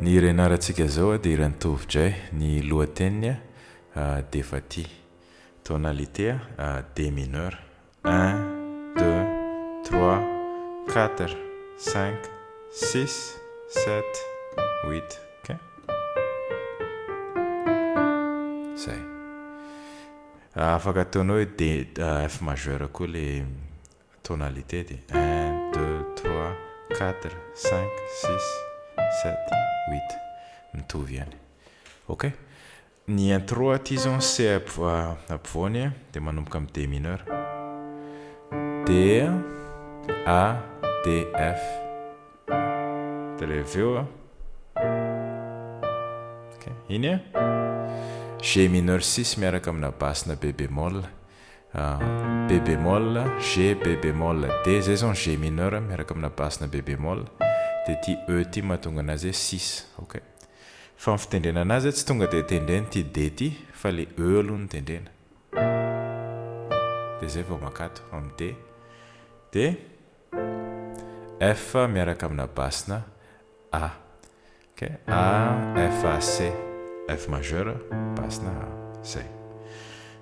Ny renarantsika zao dia irany tovitray ny lohateniny dia efa ty tonalité D mineur 1 2 3 4 5 6 7 8 ok zay afaka ataonao hoe F majeur koa le tonalité dia 1 2 3 4 5 6 7 8 mitovy ihany ok ny intro aty zao C ampovoany dia manomboka amin'ny D mineur D A D F dia rehefa eo ok iny G mineur 6 miaraka amina basse B bémol B bémol G B bémol D zay zao G mineur miaraka amina basse B bémol dia ty E ty mahatonga anazy 6 ok fa fitendrena anazy tsy tonga dia tendrena ty D ty fa le E aloha ny tendrena dia zay vao makato amin'ny D dia F miaraka amina basse A ok A F A C F majeur basse A zay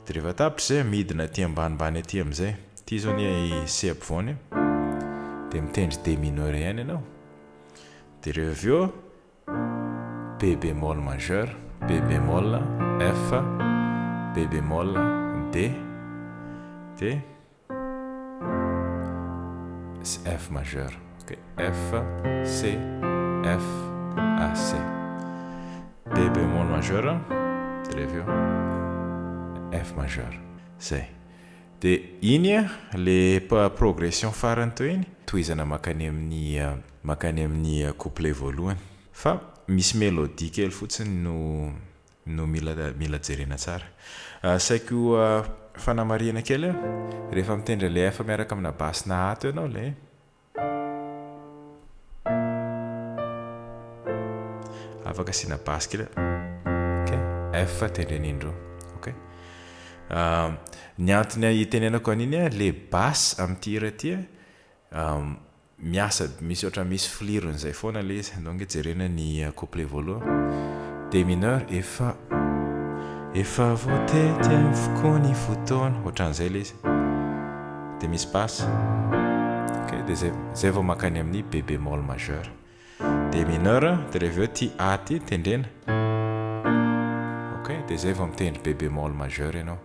dia rehefa tapitra zay midina aty ambanimbany aty amin'izay ty zao ny C ampovoany dia mitendry D mineur ihany ianao dia rehefa avy eo B bémol majeur B bémol F B bémol D dia F majeur ok F C F A C B bémol majeur dia rehefa eo F majeur zay dia iny le progression farany teo iny tohizana makany amin'ny couplet voalohany fa misy mélodie kely fotsiny no mila jerena tsara saiko fanamarihana kely rehefa mitendra le F miaraka amina basse A teo ianao le afaka asina basse kely ok F tendren'indro ok ny antony itenenako an'iny le basse amin'ity hira ty miasa misy ohatra misy flirony zay foana le izy donc jerena ny couplet voalohany D mineur efa voatety amin'ny fokoa ny fotoana ohatran'izay le izy dia misy basse ok dia zay vao makany amin'ny B bémol majeur D mineur dia rehefa eo ty A ty tendrena ok dia zay vao mitendry B bémol majeur ianao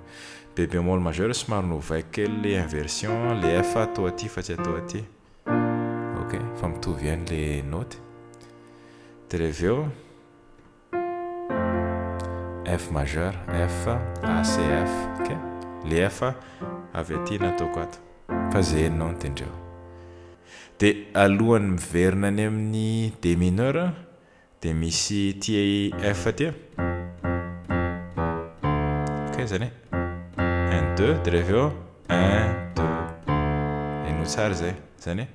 B bémol majeur somary novaiko kely le inversion le F atao aty fa tsy atao aty ok fa mitovy ihany le note dia rehefa eo F majeur F A C F ok le F avy aty nataoko ato fa zay enao ny tendreo dia alohany miverina any amin'ny D mineur dia misy ty F aty ok zany 1 2 dia rehefa eo 1 2 eno tsara zay zany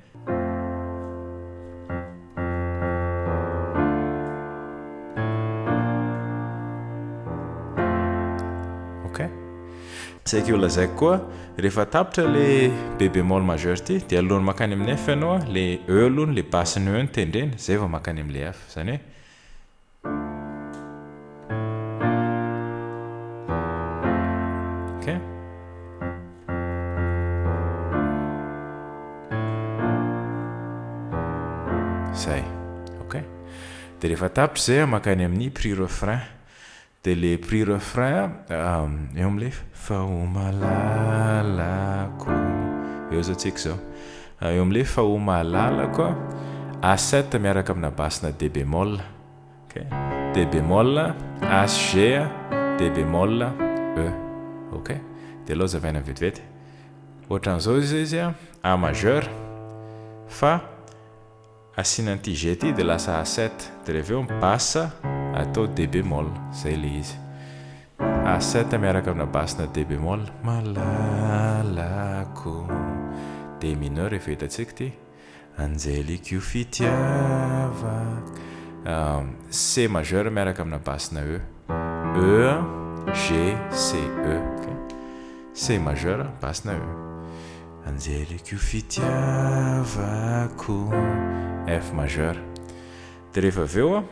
saika eo lazaiko koa rehefa tapitra le B bémol majeur ty dia alohany makany amin'ny F ianao le E alohany le basse ny E ny tendrena zay vao makany amin'le F zany hoe ok zay ok dia rehefa tapitra zay makany amin'ny prix refrain dia le prix refrain eo amin'le fa ho malalako eo zao tsika zao eo amin'le fa ho malalako A7 miaraka amina basse D bémol ok D bémol A G D bémol E ok dia aloha zavaina vetivety ohatran'izao izy A majeur fa asina an'ity G ty dia lasa A7 dia rehefa eo basse atao D bémol zay le izy A7 miaraka amina basse D bémol malalako D mineur efa hitantsika ty anjeliko io fitiavaka C majeur miaraka amina basse E E G C E C majeur basse E anjeliko io fitiavako F majeur dia rehefa avy eo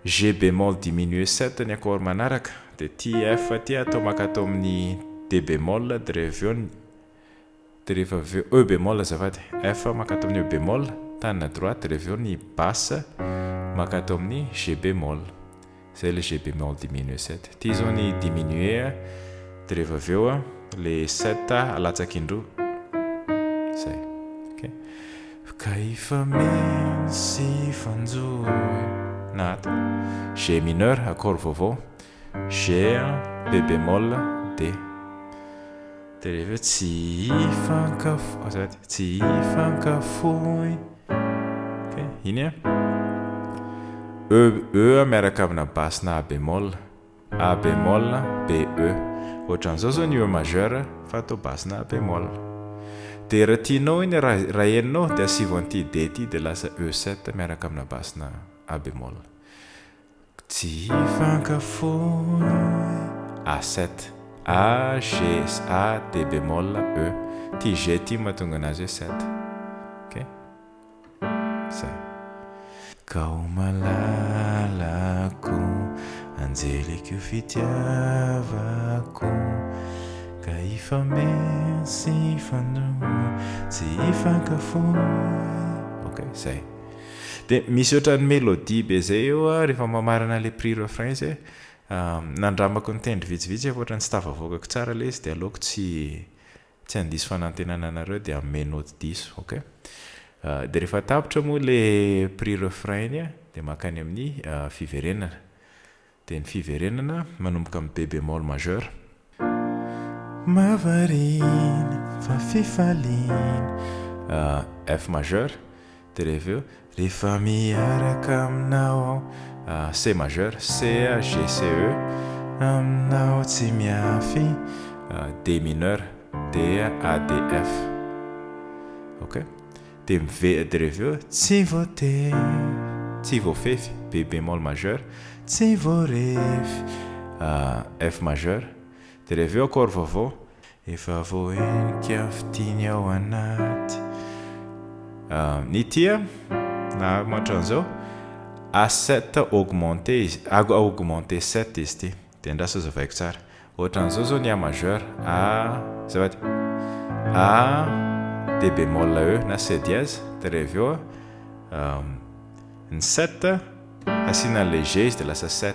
G bémol diminué 7 ny accord manaraka dia ty F ty atao makato amin'ny D bémol dia rehefa aveo E bémol azafady F makato amin'ny E bémol tanana droite dia aveo ny basse makato amin'ny G bémol zay le G bémol diminué 7 ty zao ny diminué dia rehefa aveo le 7 alatsak'indroa zay ok ka ifa meno sy fanjoy nata G mineur accord vaovao G B bémol D dia rehefa tsy hifankafoy ok iny E miaraka amina basse na A bémol B E ohatran'izao zao ny E majeur fa atao basse na A bémol dia raha tianao iny raha eninao dia asivo an'ity D ty dia lasa E7 miaraka amina basse na A bémol tsy hifankafoy A7 A G A D bémol E ty G ty mahatonga anazy hoe 7 ok zay ka ho malalako anjeliko fitiavako ka ifameno sy fanjoy tsy hifankafoy ok zay dia misy ohatran'ny mélodie be zay eo rehefa mamarana le prix refrain zay nandramako ny tendry vitsivitsy fa ohatran'ny tsy tafavoakako tsara le izy dia aleoko tsy handiso fanantenana anareo dia amin'ny note diso ok dia rehefa tapitra moa le prix refrain iny dia makany amin'ny fiverenana dia ny fiverenana manomboka amin'ny B bémol majeur mavarina fa fifaliana F majeur dia rehefa miaraka aminao C majeur C G C E aminao tsy miafy D mineur D A D F ok dia rehefa tsy voafefy B bémol majeur tsy voarefy F majeur dia rehefa accord vaovao efa voahenika fitiny ao anaty ny tia na matran'izao A7 augmenté 7 izy ty dia andraso azavaiko tsara ohatran'izao zao ny A majeur zavady A D bémol E na C dièse dia rehefa ny 7 asiana léger izy dia lasa 7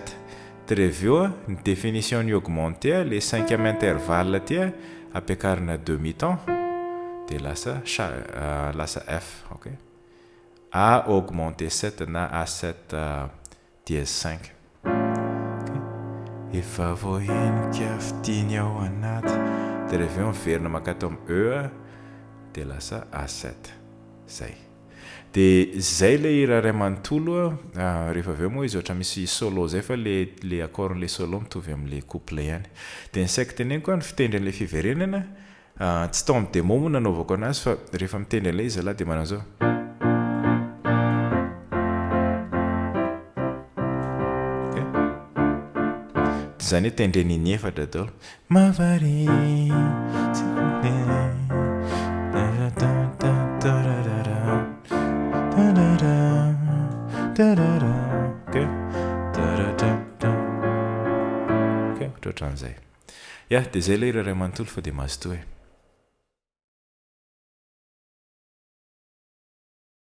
dia rehefa ny définition ny augmenté le 5e intervalle ty ampiakarina demi-temps dia lasa F ok A augmenté 7 na A7 dièse 5 efa voahenika fitiny ao anaty dia rehefa miverina makato amin'ny E dia lasa A7 zay dia zay le hira ray manontolo rehefa aveo moa izy ohatra misy solo zay fa le accordn'le solo mitovy amin'le couple ihany dia ny saiko teneny koa ny fitendrin'le fiverenana tsy tao amin'ny demo moa nanaovako anazy fa rehefa mitendry an'ilay izy dia manao zao zany hoe tendreny ny efatra daholo mavari ohatran'izay dia zay ilay hira ray manontolo fa dia mazotoa